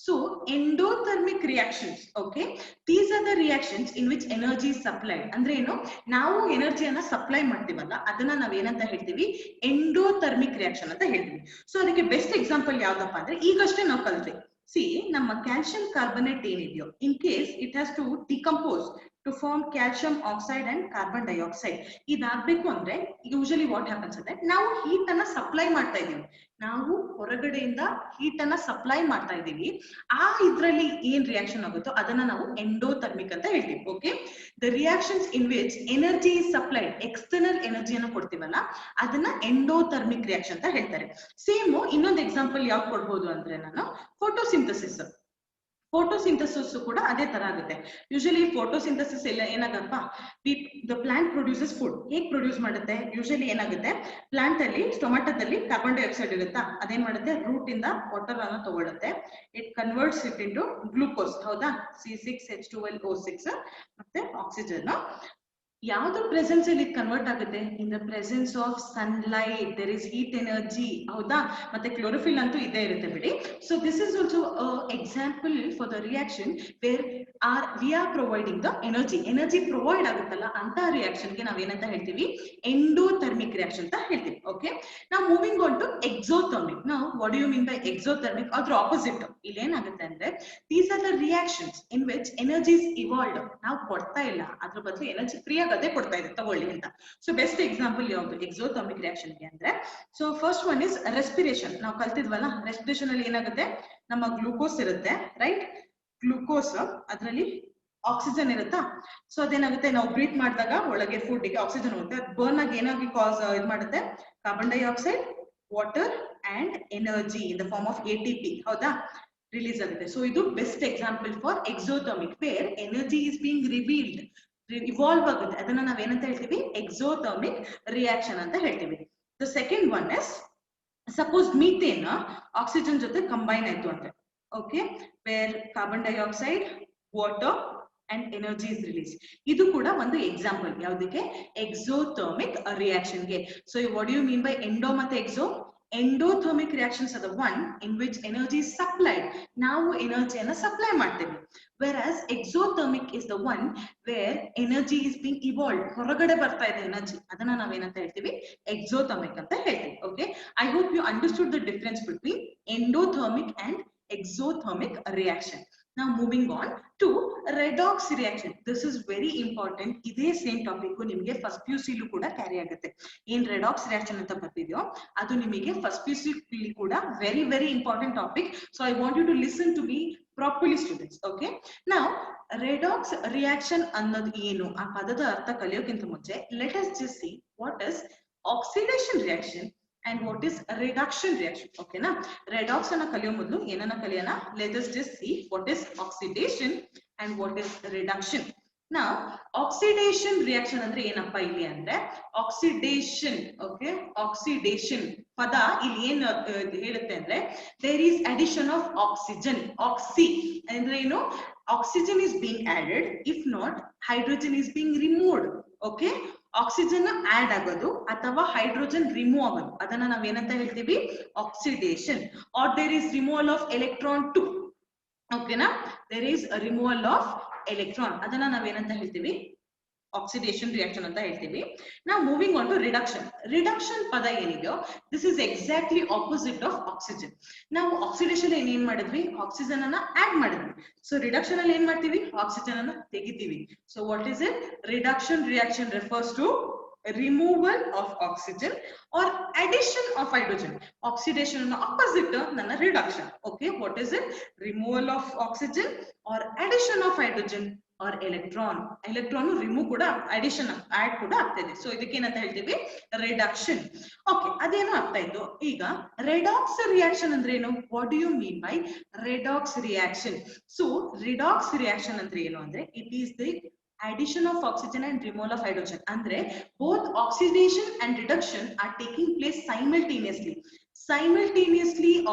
So endothermic reactions, okay, these are the reactions in which energy is supplied. Andre eno ನಾವು ಎನರ್ಜಿಯನ್ನ supply ಮಾಡ್ತೀವಲ್ಲ ಅದನ್ನ ನಾವ್ ಏನಂತ ಹೇಳ್ತೀವಿ? Endothermic reaction ಅಂತ ಹೇಳ್ತೀವಿ. ಸೊ ಅದಕ್ಕೆ ಬೆಸ್ಟ್ ಎಕ್ಸಾಂಪಲ್ ಯಾವ್ದಪ್ಪ ಅಂದ್ರೆ ಈಗಷ್ಟೇ ನಾವು ಕಲ್ತ್ವಿ. ಸಿ, ನಮ್ಮ ಕ್ಯಾಲ್ಸಿಯಂ ಕಾರ್ಬನೇಟ್ ಏನಿದೆಯೋ, in case it has to decompose to form calcium oxide and carbon dioxide. ಇದಾಗಬೇಕು ಅಂದ್ರೆ ಯೂಶಲಿ ವಾಟ್ ಹ್ಯಾಪನ್ಸ್ ಅಂದ್ರೆ ನಾವು ಹೀಟ್ ಅನ್ನ ಸಪ್ಲೈ ಮಾಡ್ತಾ ಇದೀವಿ, ನಾವು ಹೊರಗಡೆಯಿಂದ ಹೀಟ್ ಅನ್ನ ಸಪ್ಲೈ ಮಾಡ್ತಾ ಇದೀವಿ. ಆ ಇದ್ರಲ್ಲಿ ಏನ್ ರಿಯಾಕ್ಷನ್ ಆಗುತ್ತೋ ಅದನ್ನ ನಾವು ಎಂಡೋಥರ್ಮಿಕ್ ಅಂತ ಹೇಳ್ತೀವಿ. Okay, the reactions in which energy is supplied, external ಎನರ್ಜಿಯನ್ನು ಕೊಡ್ತೀವಲ್ಲ ಅದನ್ನ ಎಂಡೋಥರ್ಮಿಕ್ ರಿಯಾಕ್ಷನ್ ಅಂತ ಹೇಳ್ತಾರೆ. ಸೇಮ್ ಇನ್ನೊಂದು ಎಕ್ಸಾಂಪಲ್ ಯಾವ್ದು ಕೊಡ್ಬೋದು ಅಂದ್ರೆ ನಾನು ಫೋಟೋಸಿಂಥಸಿಸ್. ಫೋಟೋಸಿಂಥಸಿಸ್ ಕೂಡ ಅದೇ ತರ ಆಗುತ್ತೆ. ಯೂಶಲಿ ಫೋಟೋಸಿಂಥಸಿಸ್ ಎಲ್ಲ ಏನಾಗಪ್ಪ, ದ ಪ್ಲಾಂಟ್ ಪ್ರೊಡ್ಯೂಸಸ್ ಫುಡ್. ಹೇಗ್ ಪ್ರೊಡ್ಯೂಸ್ ಮಾಡುತ್ತೆ? ಯೂಶಲಿ ಏನಾಗುತ್ತೆ, ಪ್ಲಾಂಟ್ ಅಲ್ಲಿ ಟೊಮ್ಯಾಟೋದಲ್ಲಿ ಕಾರ್ಬನ್ ಡೈಆಕ್ಸೈಡ್ ಇರುತ್ತಾ, ಅದೇನ್ ಮಾಡುತ್ತೆ, ರೂಟ್ ಇಂದ ವಾಟರ್ ಅನ್ನು ತಗೊಳುತ್ತೆ, it converts it into glucose. ಹೌದಾ? C6H12O6 ಮತ್ತೆ ಆಕ್ಸಿಜನ್. ಯಾವ್ದು ಪ್ರೆಸೆನ್ಸ್ ಅಲ್ಲಿ ಕನ್ವರ್ಟ್ ಆಗುತ್ತೆ? In the presence of sunlight, there is heat energy. ಹೌದಾ? ಮತ್ತೆ ಕ್ಲೋರೋಫಿಲ್ ಅಂತೂ ಇದೇ ಇರುತ್ತೆ ಬಿಡಿ. So this is also example for the reaction where we are providing the energy. Energy provide ಆಗುತ್ತಲ್ಲ ಅಂತ ರಿಯಾಕ್ಷನ್ಗೆ ನಾವೇನಂತ ಹೇಳ್ತೀವಿ? ಎಂಡೋಥರ್ಮಿಕ್ ರಿಯಾಕ್ಷನ್ ಅಂತ ಹೇಳ್ತೀವಿ. ಓಕೆ, ನಾವು ಮೂವಿಂಗ್ ಆನ್ ಟು ಎಕ್ಸೋಥರ್ಮಿಕ್. ನಾವು what do you mean by exothermic? ಅದ್ರ ಆಪೋಸಿಟ್ ಇಲ್ಲಿ ಏನಾಗುತ್ತೆ ಅಂದ್ರೆ these are the reactions in which energy is evolved. ನಾವು ಕೊಡ್ತಾ ಇಲ್ಲ, ಅದ್ರ ಬದಲು ಎನರ್ಜಿ ಫ್ರೀಯಾಗಿ ಅದೇ ಕೊಡ್ತಾ ಇದೆ, ತಗೊಳ್ಳಿ ಅಂತ. ಸೊ ಬೆಸ್ಟ್ ಎಕ್ಸಾಂಪಲ್ ಯಾವುದು ಎಕ್ಸೋಥರ್ಮಿಕ್ ರಿಯಾಕ್ಷನ್ ಗೆ ಅಂದ್ರೆ? So first one is respiration. ನಾವು ಕಲ್ತಿದ್ವಲ್ಲ, ರೆಸ್ಪಿರೇಷನ್ ಅಲ್ಲಿ ಏನಾಗುತ್ತೆ, ನಮ್ಮ ಗ್ಲೂಕೋಸ್ ಇರುತ್ತೆ, ರೈಟ್? ಗ್ಲೂಕೋಸ್ ಅದರಲ್ಲಿ ಆಕ್ಸಿಜನ್ ಇರುತ್ತಾ? ಸೊ ಅದೇನಾಗುತ್ತೆ, ನಾವು ಬ್ರೀತ್ ಮಾಡಿದಾಗ ಒಳಗೆ ಫುಡ್ ಗೆ ಆಕ್ಸಿಜನ್ ಹೋಗುತ್ತೆ, ಬರ್ನ್ ಆಗಿ ಏನಾಗಿ ಕಾಸ್ ಇದು ಮಾಡುತ್ತೆ, carbon dioxide, water and energy in the form of ATP. ಹೌದಾ? ರಿಲೀಸ್ ಆಗುತ್ತೆ. ಸೊ ಇದು best example for exothermic, where energy is being revealed, evolve ಆಗುತ್ತೆ. ಅದನ್ನ ನಾವೇನಂತ ಹೇಳ್ತೀವಿ? ಎಕ್ಸೋಥರ್ಮಿಕ್ ರಿಯಾಕ್ಷನ್ ಅಂತ ಹೇಳ್ತೀವಿ. The second one is, suppose methane oxygen ಜೊತೆ ಕಂಬೈನ್ ಆಯ್ತು ಅಂದ್ರೆ, okay, where carbon dioxide, water and energy is release. ಇದು ಕೂಡ ಒಂದು ಎಕ್ಸಾಂಪಲ್ ಯಾವುದಕ್ಕೆ? ಎಕ್ಸೋಥರ್ಮಿಕ್ ರಿಯಾಕ್ಷನ್ ಗೆ. So what do you mean by endo ಮತ್ತೆ Exo? Endothermic reactions are the one in which energy is supplied. ನಾವು ಎನರ್ಜಿಯನ್ನು supply ಮಾಡ್ತೀವಿ. Whereas exothermic is the one where energy is being evolved. ಹೊರಗಡೆ ಬರ್ತಾ ಇದೆ energy, ಅದನ್ನ ನಾವೇನಂತ ಹೇಳ್ತೀವಿ? exothermic ಅಂತ ಹೇಳ್ತೀವಿ. Okay, I hope you understood the difference between endothermic and exothermic reaction. Now moving on to redox reaction. This is very important. ಇದೇ same topic ನಿಮಗೆ ಫಸ್ಟ್ PUC ಕೂಡ ಕ್ಯಾರಿ ಆಗುತ್ತೆ. ಏನ್ ರೆಡಾಕ್ಸ್ ರಿಯಾಕ್ಷನ್ ಅಂತ ಬರ್ತಿದ್ಯೋ ಅದು ನಿಮಗೆ ಫಸ್ಟ್ PUC ಕೂಡ very very important topic. So I want you to listen to me properly students. Okay, ನಾವು ರೆಡಾಕ್ಸ್ ರಿಯಾಕ್ಷನ್ ಅನ್ನೋದು ಏನು, ಆ ಪದದ ಅರ್ಥ ಕಲಿಯೋಕ್ಕಿಂತ ಮುಂಚೆ let us just see what is oxidation reaction and what is reduction reaction. Okay na? Redox ana kaliyo modlu ಏನನ್ನ ಕಲಿಯೋಣ. Let us just see what is oxidation and what is reduction. Now oxidation reaction ಅಂದ್ರೆ ಏನಪ್ಪಾ ಇಲ್ಲಿ ಅಂದ್ರೆ oxidation. Okay, oxidation ಪದ ಇಲ್ಲಿ ಏನು ಹೇಳುತ್ತೆ ಅಂದ್ರೆ there is addition of oxygen. Oxy ಅಂದ್ರೆ ಏನು? Oxygen is being added, if not hydrogen is being removed. Okay, oxygen add ಆಗೋದು ಅಥವಾ ಹೈಡ್ರೋಜನ್ ರಿಮೂವ್ ಆಗೋದು, ಅದನ್ನ ನಾವೇನಂತ ಹೇಳ್ತೀವಿ? Oxidation. Or there is removal of electron too. ಓಕೆನಾ? There is removal of electron, ಅದನ್ನ ನಾವೇನಂತ ಹೇಳ್ತೀವಿ? ಆಕ್ಸಿಡೇಷನ್ ರಿಯಾಕ್ಷನ್ ಅಂತ ಹೇಳ್ತೀವಿ. ನಾವು moving on to reduction. Reduction ಪದ ಏನಿದೆಯೋ this is exactly opposite of oxygen. ನಾವು ಆಕ್ಸಿಡೇಷನ್ ಏನ್ ಮಾಡಿದ್ವಿ? ಆಕ್ಸಿಜನ್ ಅನ್ನ ಆಡ್ ಮಾಡಿದ್ವಿ. ಸೊ ರಿಡಕ್ಷನ್ ಅಲ್ಲಿ ಏನ್ ಮಾಡ್ತೀವಿ? ಆಕ್ಸಿಜನ್ ಅನ್ನ ತೆಗಿತೀವಿ. So what is it? Reduction reaction refers to removal of oxygen or addition of hydrogen. Oxidation is opposite than reduction. Okay, what is it? Removal of oxygen or addition of hydrogen or electron remove ಕೂಡ addition add ಕೂಡ ಆಗ್ತಿದೆ. So ಇದಕ್ಕೆ ಏನಂತ ಹೇಳ್ತೀವಿ reduction. Okay, ಅದೇನೋ ಆಗ್ತಾ ಇತ್ತು. ಈಗ ರೆಡಾಕ್ಸ್ ರಿಯಾಕ್ಷನ್ ಅಂದ್ರೆ ಏನು? What do you mean by redox reaction? So redox reaction ಅಂದ್ರೆ ಏನು ಅಂದ್ರೆ it is the addition of oxygen and removal of hydrogen. Andre both oxidation and reduction are taking place simultaneously.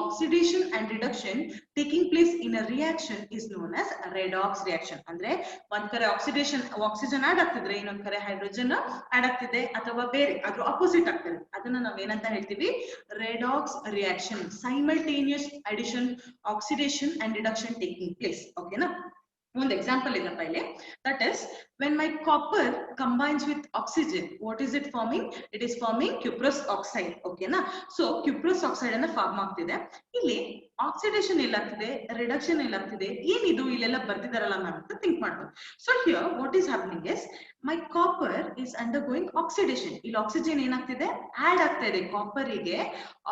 Oxidation and reduction taking place in a reaction is known as redox reaction. Andre one kare oxygen add ಆಗ್ತಿದ್ರೆ ಇನ್ನೊಂದು kare hydrogen add ಆಗ್ತಿದೆ ಅಥವಾ ಬೇರೆ ಅದ್ರ opposite ಆಗ್ತಿದೆ, ಅದನ್ನ ನಾವು ಏನಂತ ಹೇಳ್ತೀವಿ? redox reaction. Simultaneous addition, oxidation and reduction taking place. Okay na? One example is that is when my copper combines with oxygen, what is it forming? It is forming cuprous oxide. Okay na? So cuprous oxide ana form ಆಗ್ತಿದೆ. ಇಲ್ಲಿ oxidation ಎಲ್ಲಾಗ್ತಿದೆ, reduction ಎಲ್ಲಾಗ್ತಿದೆ, ಏನಿದು ಇಲ್ಲೆಲ್ಲ ಬರ್ತಿದಾರಲ್ಲ ನಾನು ಅಂತ think ಮಾಡ್ಬೋದು. So here what is happening is my copper is undergoing oxidation. ಇಲ್ಲಿ oxygen ಏನಾಗ್ತಿದೆ? add ಆಗ್ತಾ ಇದೆ. copper ಗೆ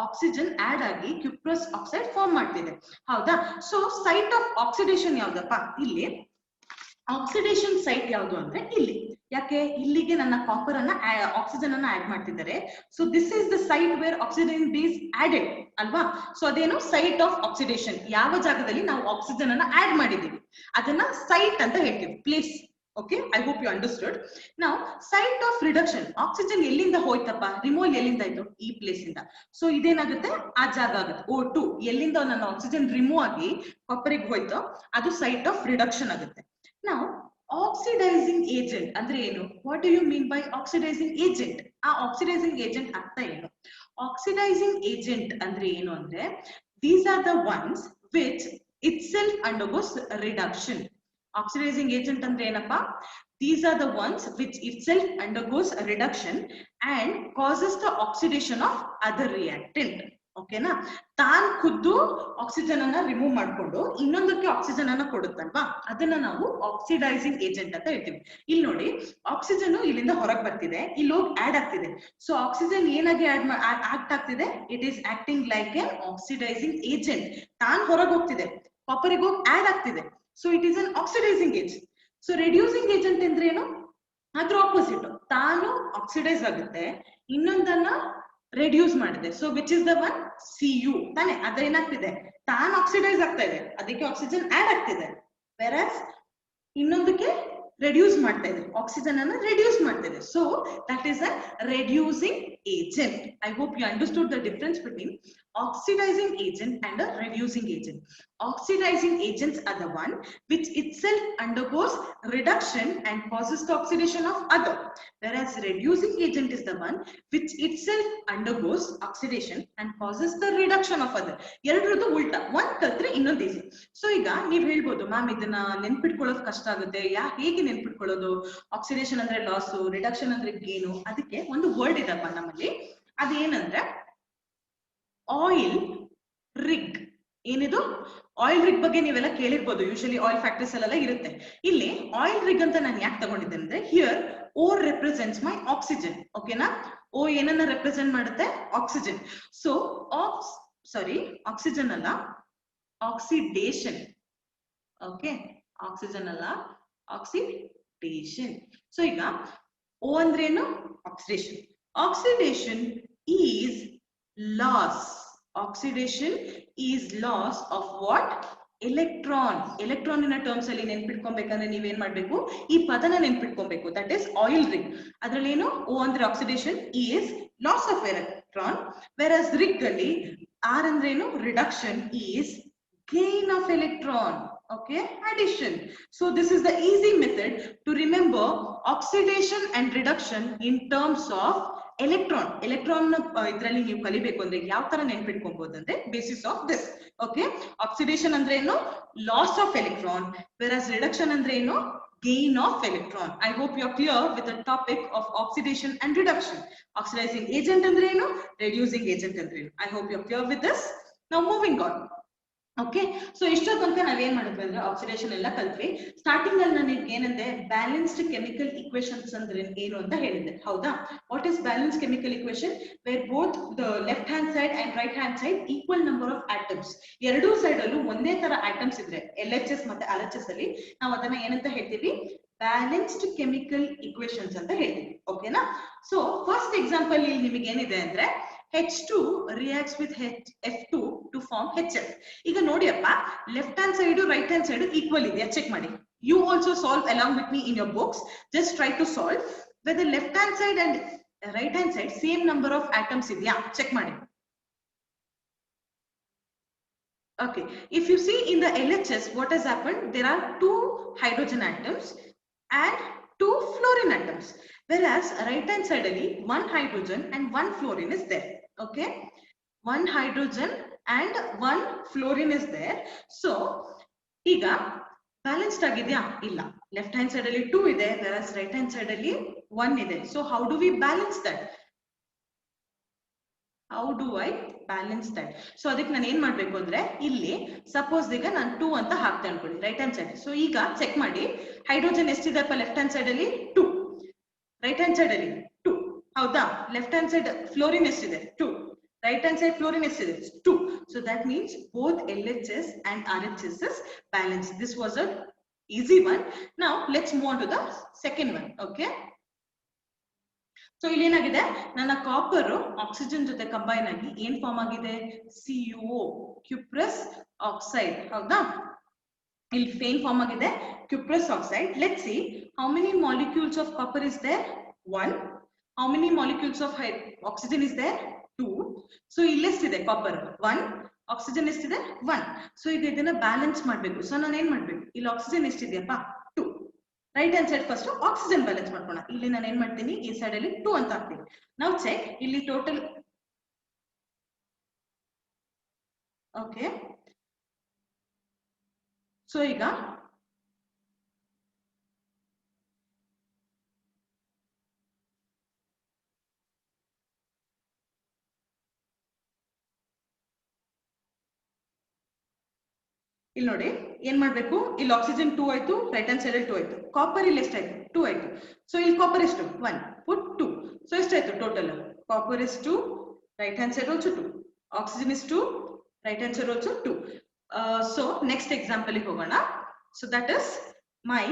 oxygen add ಆಗಿ cuprous oxide form ಮಾಡ್ತಿದೆ. ಹೌದಾ? So site of oxidation ಯಾವ್ದಪ್ಪ? ಇಲ್ಲಿ ಆಕ್ಸಿಡೇಷನ್ ಸೈಟ್ ಯಾವುದು ಅಂದ್ರೆ ಇಲ್ಲಿ. ಯಾಕೆ? ಇಲ್ಲಿಗೆ ನನ್ನ ಕಾಪರ್ ಅನ್ನ ಆಕ್ಸಿಜನ್ ಅನ್ನ ಆಡ್ ಮಾಡ್ತಿದ್ದಾರೆ. So this is the site where oxygen is added ಅಲ್ವಾ? ಸೊ ಅದೇನು ಸೈಟ್ ಆಫ್ ಆಕ್ಸಿಡೇಷನ್. ಯಾವ ಜಾಗದಲ್ಲಿ ನಾವು ಆಕ್ಸಿಜನ್ ಅನ್ನ ಆಡ್ ಮಾಡಿದೀವಿ ಅದನ್ನ ಸೈಟ್ ಅಂತ ಹೇಳ್ತೀವಿ, place. Okay, I hope you understood. Now site of reduction, oxygen ಎಲ್ಲಿಂದ ಹೋಯ್ತಪ್ಪ? ರಿಮೂವಲ್ ಎಲ್ಲಿಂದ ಆಯ್ತು? ಈ ಪ್ಲೇಸ್ ಇಂದ. ಸೊ ಇದೇನಾಗುತ್ತೆ? ಆ ಜಾಗ ಆಗುತ್ತೆ. O2 ಎಲ್ಲಿಂದ ನನ್ನ ಆಕ್ಸಿಜನ್ ರಿಮೂವ್ ಆಗಿ ಕಾಪರಿಗೆ ಹೋಯ್ತು ಅದು ಸೈಟ್ ಆಫ್ ರಿಡಕ್ಷನ್ ಆಗುತ್ತೆ. Now oxidizing agent ಅಂದ್ರೆ ಏನು? What do you mean by oxidizing agent? ಆ oxidizing agent ಅರ್ಥ ಏನು? Oxidizing agent ಅಂದ್ರೆ ಏನು ಅಂದ್ರೆ these are the ones which itself undergoes reduction. Oxidizing agent ಅಂದ್ರೆ ಏನಪ್ಪಾ? These are the ones which itself undergoes a reduction and causes the oxidation of other reactant. ಓಕೆನಾ? ತಾನ್ ಖುದ್ದು ಆಕ್ಸಿಜನ್ ಅನ್ನ ರಿಮೂವ್ ಮಾಡ್ಕೊಂಡು ಇನ್ನೊಂದಕ್ಕೆ ಆಕ್ಸಿಜನ್ ಅನ್ನ ಕೊಡುತ್ತಲ್ವಾ, ಅದನ್ನ ನಾವು ಆಕ್ಸಿಡೈಸಿಂಗ್ ಏಜೆಂಟ್ ಅಂತ ಹೇಳ್ತೀವಿ. ಇಲ್ಲಿ ನೋಡಿ, ಆಕ್ಸಿಜನ್ ಇಲ್ಲಿಂದ ಹೊರಗೆ ಬರ್ತಿದೆ, ಇಲ್ಲಿ ಹೋಗಿ ಆಡ್ ಆಗ್ತಿದೆ. ಸೊ ಆಕ್ಸಿಜನ್ ಏನಾಗಿ ಆಕ್ಟ್ ಆಗ್ತಿದೆ? It is acting like an oxidising agent. ತಾನ್ ಹೊರಗೆ ಹೋಗ್ತಿದೆ, ಕಾಪರಿಗೆ ಹೋಗಿ ಆಡ್ ಆಗ್ತಿದೆ. So it is an oxidising agent. So reducing agent ಅಂದ್ರೆ ಏನು? ಅದ್ರ ಆಪೋಸಿಟ್. ತಾನು ಆಕ್ಸಿಡೈಸ್ ಆಗುತ್ತೆ, ಇನ್ನೊಂದನ್ನ ರೆಡ್ಯೂಸ್ ಮಾಡಿದೆ. So which is the one? Cu ತಾನೆ. ಅದ್ರ ಏನಾಗ್ತಿದೆ? ತಾನು ಆಕ್ಸಿಡೈಸ್ ಆಗ್ತಾ ಇದೆ, ಅದಕ್ಕೆ ಆಕ್ಸಿಜನ್ ಆಡ್ ಆಗ್ತಿದೆ. ವೆರಾಸ್ ಇನ್ನೊಂದಕ್ಕೆ ರೆಡ್ಯೂಸ್ ಮಾಡ್ತಾ ಇದೆ, ಆಕ್ಸಿಜನ್ ಅನ್ನ ರೆಡ್ಯೂಸ್ ಮಾಡ್ತಾ ಇದೆ. So that is a reducing agent. I hope you understood the difference between oxidizing agent and a reducing agent. Oxidizing agents are the one which itself undergoes reduction and causes the oxidation of other, whereas reducing agent is the one which itself undergoes oxidation and causes the reduction of other. ಎರಡರದ್ದು ಉಲ್ಟಾ, ಒಂದ್ ಕಲ್ತ್ರೆ ಇನ್ನೊಂದು easy. So ಈಗ ನೀವ್ ಹೇಳ್ಬೋದು, ma'am ಇದನ್ನ ನೆನ್ಪಿಟ್ಕೊಳ್ಳೋದು ಕಷ್ಟ ಆಗುತ್ತೆ, ಹೇಗೆ ನೆನ್ಪಿಟ್ಕೊಳ್ಳೋದು? ಆಕ್ಸಿಡೇಷನ್ ಅಂದ್ರೆ ಲಾಸು, ರಿಡಕ್ಷನ್ ಅಂದ್ರೆ ಗೇನು. ಅದಕ್ಕೆ ಒಂದು ವರ್ಡ್ ಇದಪ್ಪ ನಮ್ಮಲ್ಲಿ, ಅದೇನಂದ್ರೆ ಆಯಿಲ್ ರಿಗ್. ಏನಿದು? ಆಯಿಲ್ ರಿಗ್ ಬಗ್ಗೆ ನೀವೆಲ್ಲ ಕೇಳಿರ್ಬೋದು, ಯೂಶಲಿ ಆಯಿಲ್ ಫ್ಯಾಕ್ಟ್ರೀಸ್ ಅಲ್ಲೆಲ್ಲ ಇರುತ್ತೆ. ಇಲ್ಲಿ ಆಯಿಲ್ ರಿಗ್ ಅಂತ ನಾನು ಯಾಕೆ ತಗೊಂಡಿದ್ದೆ ಅಂದ್ರೆ, here O represents my oxygen. ಓಕೆನಾ? O ಏನನ್ನ ರೆಪ್ರೆಸೆಂಟ್ ಮಾಡುತ್ತೆ? ಆಕ್ಸಿಜನ್. ಸೊ ಆಕ್ಸಿಜನ್ ಅಲ್ಲ, ಆಕ್ಸಿಡೇಷನ್. ಓಕೆ, ಆಕ್ಸಿಜನ್ ಅಲ್ಲ, ಆಕ್ಸಿಡೇಷನ್. ಸೊ ಈಗ O ಅಂದ್ರೇನು? Oxidation. Oxidation is loss. Oxidation is loss of what? Electron. Electron in a terms ಅಲ್ಲಿ ನೆನ್ಪಿಟ್ಕೊಬೇಕಂದ್ರೆ ನೀವೇನ್ ಮಾಡ್ಬೇಕು? ಈ ಪದನ ನೆನ್ಪಿಟ್ಕೊಬೇಕು. That is oil ರಿಗ್. ಅದ್ರಲ್ಲಿ ಏನು? O ಅಂದ್ರೆ oxidation, E is loss of electron, whereas ರಿಗ್ ಅಲ್ಲಿ R ಅಂದ್ರೆ ಏನು? Reduction, E is gain of electron. Okay, addition. So this is the easy method to remember oxidation and reduction in terms of electron. ಇದ್ರಲ್ಲಿ ನೀವು ಕಲಿಬೇಕು ಅಂದ್ರೆ ಯಾವ ತರ ನೆನ್ಪಿಟ್ಕೊಬಹುದು ಅಂದ್ರೆ basis of this. Okay, oxidation ಅಂದ್ರೆ ಏನು? Loss of electron, versus reduction ಅಂದ್ರೆ ಏನು? Gain of electron. I hope you are clear with the topic of oxidation and reduction. Oxidizing agent ಅಂದ್ರೆ ಏನು? ರೆಡ್ಯೂಸಿಂಗ್ ಏಜೆಂಟ್ ಅಂದ್ರೆ ಏನು? I hope you are clear with this. Now moving on. Okay, so ಇಷ್ಟೋ ತನಕ ನಾವೇನ್ ಮಾಡಿದ್ವಿ ಅಂದ್ರೆ oxidation ಎಲ್ಲ ಕಲ್ತ್ವಿ. ಸ್ಟಾರ್ಟಿಂಗ್ ಅಲ್ಲಿ ನಾನು ಏನಂದ್ರೆ ಬ್ಯಾಲೆನ್ಸ್ಡ್ ಕೆಮಿಕಲ್ ಇಕ್ವೇಶನ್ಸ್ ಅಂದ್ರೆ ಏನು ಅಂತ ಹೇಳಿದ್ದೆ, ಹೌದಾ? What is balance chemical equation? Where both the left hand side and right hand side equal number of atoms, ಎರಡೂ ಸೈಡ್ ಅಲ್ಲೂ ಒಂದೇ ತರ ಆಟಮ್ಸ್ ಇದ್ರೆ LHS ಮತ್ತೆ RHS ಅಲ್ಲಿ ನಾವು ಅದನ್ನ ಏನಂತ ಹೇಳ್ತೀವಿ? ಬ್ಯಾಲೆನ್ಸ್ಡ್ ಕೆಮಿಕಲ್ ಇಕ್ವೇಶನ್ಸ್ ಅಂತ ಹೇಳ್ತೀವಿ. ಓಕೆನಾ? ಸೊ ಫಸ್ಟ್ ಎಕ್ಸಾಂಪಲ್ ಇಲ್ಲಿ ನಿಮಗೆ ಏನಿದೆ ಅಂದ್ರೆ H2 reacts with F2 to form HF. ಈಗ ನೋಡಿಯಪ್ಪ, left hand side right hand side equal ಇದೆಯಾ ಚೆಕ್ ಮಾಡಿ. You also solve along with me in your books. Just try to solve whether left hand side and right hand side same number of atoms ಇದೆಯಾ check ಮಾಡಿ. Okay, if you see in the LHS what has happened, there are 2 hydrogen atoms and 2 fluorine atoms, whereas right hand side ಅಲ್ಲಿ 1 hydrogen and 1 fluorine is there. Okay, 1 hydrogen and 1 fluorine is there. So ಈಗ balanced ಆಗಿದೆಯಾ? ಇಲ್ಲ. Left hand side ಅಲ್ಲಿ 2 ಇದೆ, whereas right hand side ಅಲ್ಲಿ 1 ಇದೆ. So how do we balance that? How do I balance that? So ಅದಕ್ಕೆ ನಾನು ಏನ್ ಮಾಡ್ಬೇಕು ಅಂದ್ರೆ, ಇಲ್ಲಿ ಸಪೋಸ್ ಈಗ ನಾನು 2 ಅಂತ ಹಾಕ್ತೆ ಅನ್ಕೊಳ್ಳಿ ರೈಟ್ ಹ್ಯಾಂಡ್ ಸೈಡ್. ಸೊ ಈಗ ಚೆಕ್ ಮಾಡಿ, ಹೈಡ್ರೋಜನ್ ಎಷ್ಟಿದೆಪ್ಪ ಲೆಫ್ಟ್ ಹ್ಯಾಂಡ್ ಸೈಡ್ ಅಲ್ಲಿ? 2. ರೈಟ್ ಹ್ಯಾಂಡ್ ಸೈಡ್ ಅಲ್ಲಿ 2, ಹೌದಾ? ಲೆಫ್ಟ್ ಹ್ಯಾಂಡ್ ಸೈಡ್ ಫ್ಲೋರಿನ್ ಎಷ್ಟಿದೆ? 2. Right hand side fluorine is 2. So that means both LHS and RHS is balanced. This was a easy one. Now let's move on to the second one. Okay. So ಇಲ್ಲಿ ಏನಾಗಿದೆ, ನನ್ನ copper oxygen ಜೊತೆ combine ಆಗಿ ಏನ್ form ಆಗಿದೆ? CuO, cuprous oxide, ಹೌದಾ? ಇಲ್ಲಿ ಏನ್ ಫಾರ್ಮ್ ಆಗಿದೆ? Cuprous oxide. Let's see how many molecules of copper is there? 1. How many molecules of oxygen is there? 2. So ಇಲ್ಲಿ ಎಷ್ಟಿದೆ? ಕಾಪರ್ 1, ಆಕ್ಸಿಜನ್ ಎಷ್ಟಿದೆ? 1. ಸೊ ಈಗ ಇದನ್ನ ಬ್ಯಾಲೆನ್ಸ್ ಮಾಡ್ಬೇಕು. ಸೊ ನಾನು ಏನ್ ಮಾಡ್ಬೇಕು? ಇಲ್ಲಿ ಆಕ್ಸಿಜನ್ ಎಷ್ಟಿದೆಯಪ್ಪ? 2. Right hand side first oxygen balance ಮಾಡ್ಕೋಣ. ಇಲ್ಲಿ ನಾನು ಏನ್ ಮಾಡ್ತೀನಿ? ಈ ಸೈಡ್ ಅಲ್ಲಿ 2 ಅಂತ ಹಾಕ್ತೀನಿ. ನಾವು ಚೆಕ್, ಇಲ್ಲಿ ಟೋಟಲ್ ಓಕೆ. ಸೊ ಈಗ ಇಲ್ಲಿ ನೋಡಿ ಏನ್ ಮಾಡ್ಬೇಕು? ಇಲ್ಲಿ ಆಕ್ಸಿಜನ್ 2 ಆಯ್ತು, ರೈಟ್ ಹ್ಯಾಂಡ್ ಸೈಡ್ ಅಲ್ಲಿ 2 ಆಯ್ತು. ಕಾಪರ್ ಇಲ್ಲಿ ಎಷ್ಟಾಯ್ತು? 2 ಆಯ್ತು. ಸೊ ಇಲ್ಲಿ ಕಾಪರ್ ಎಷ್ಟು? 1. ಪುಟ್ 2. ಸೊ ಎಷ್ಟಾಯ್ತು total? Copper is 2, right hand side also 2. Oxygen is 2, right hand side also 2. So next example ಹೋಗೋಣ. So that is my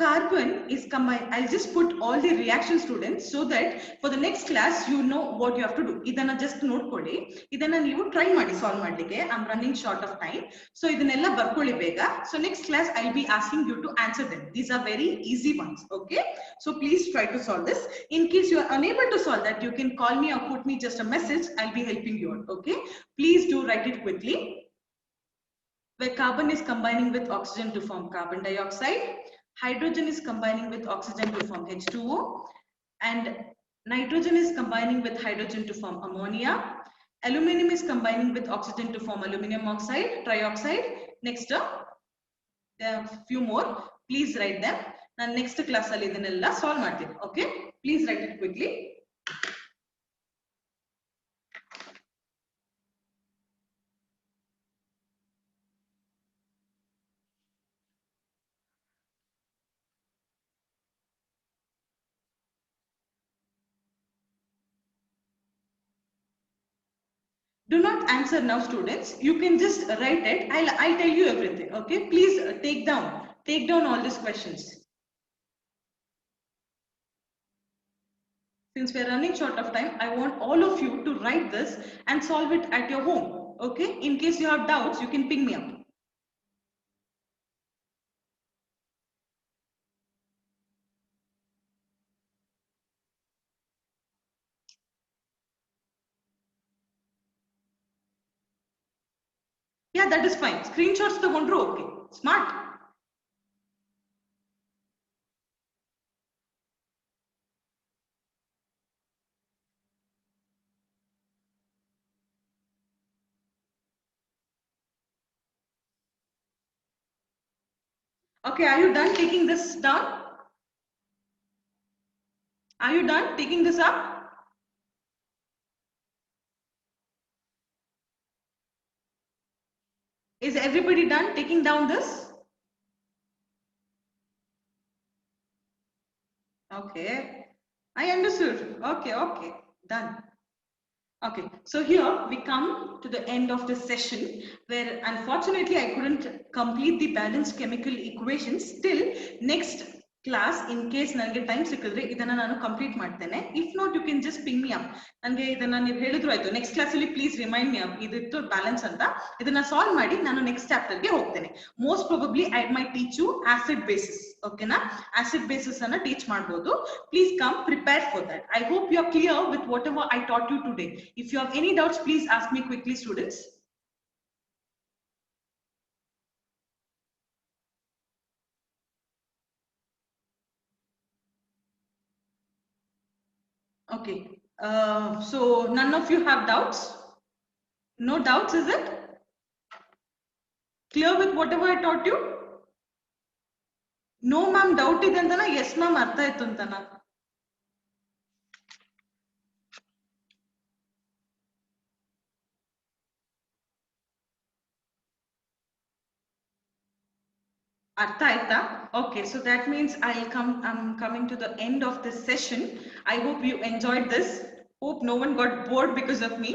carbon is combined. I'll just put all the reaction students so that for the next class you know what you have to do. ಇದನ್ನ just ನೋಡ್ಕೊಳ್ಳಿ, ಇದನ್ನ ನೀವು try ಮಾಡಿ solve ಮಾಡ್ಲಿಕ್ಕೆ. I'm running short of time, so ಇದನ್ನೆಲ್ಲ ಬರ್ಕೊಳ್ಳಿ ಬೇಗ. So next class I'll be asking you to answer them. These are very easy ones. Okay, so please try to solve this. In case you are unable to solve that, you can call me or put me just a message. I'll be helping you out. Okay, please do write it quickly. Where carbon is combining with oxygen to form carbon dioxide, hydrogen is combining with oxygen to form H2O, and nitrogen is combining with hydrogen to form ammonia. Aluminum is combining with oxygen to form aluminum oxide, trioxide. Next, there are few more. Please write them. Now next class alli idanella solve ಮಾಡ್ತೀನಿ. Okay, please write it quickly. Do not answer now, students. You can just write it. I'll tell you everything. Okay, please take down all these questions. Since we are running short of time, I want all of you to write this and solve it at your home. Okay, in case you have doubts, you can ping me up. Yeah, that is fine. Screenshots ತಗೊಂಡ್ರು okay. Smart. Okay, are you done taking this down? Are you done taking this up? Is everybody done taking down this? Okay, I understood. Okay, done. Okay, so here we come to the end of the session where unfortunately I couldn't complete the balanced chemical equations. Still, next class, in case ನನಗೆ time ಸಿಕ್ಕಿದ್ರೆ ಇದನ್ನ ನಾನು complete ಮಾಡ್ತೇನೆ. If not, you can just ping me up. ನನಗೆ ಇದನ್ನ ನೀವು ಹೇಳಿದ್ರು ಆಯ್ತು. ನೆಕ್ಸ್ಟ್ ಕ್ಲಾಸ್ ಅಲ್ಲಿ ಪ್ಲೀಸ್ ರಿಮೈಂಡ್ ಮಿ ಅಪ್ ಇದಿತ್ತು ಬ್ಯಾಲೆನ್ಸ್ ಅಂತ. ಇದನ್ನ ಸಾಲ್ವ್ ಮಾಡಿ ನಾನು ನೆಕ್ಸ್ಟ್ ಚಾಪ್ಟರ್ಗೆ ಹೋಗ್ತೇನೆ. Most probably I might teach you acid bases. ಓಕೆನಾ, ಆಸಿಡ್ ಬೇಸಿಸ್ ಅನ್ನ ಟೀಚ್ ಮಾಡಬಹುದು. Please come prepared for that. I hope you are clear with whatever I taught you today. If you have any doubts, please ask me quickly, students. Okay, so none of you have doubts? No doubts, is it? Clear with whatever I taught you? No ma'am, doubt ಇದೆ ಅಂತನಾ? Yes ma'am, ಅರ್ಥ ಆಯ್ತು ಅಂತನಾ? ಅರ್ಥ ಆಯ್ತಾ? Okay, so that means I'm coming to the end of this session. I hope you enjoyed this. Hope no one got bored because of me.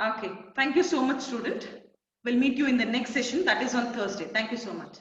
Okay, thank you so much, student. We'll meet you in the next session, that is on Thursday. Thank you so much.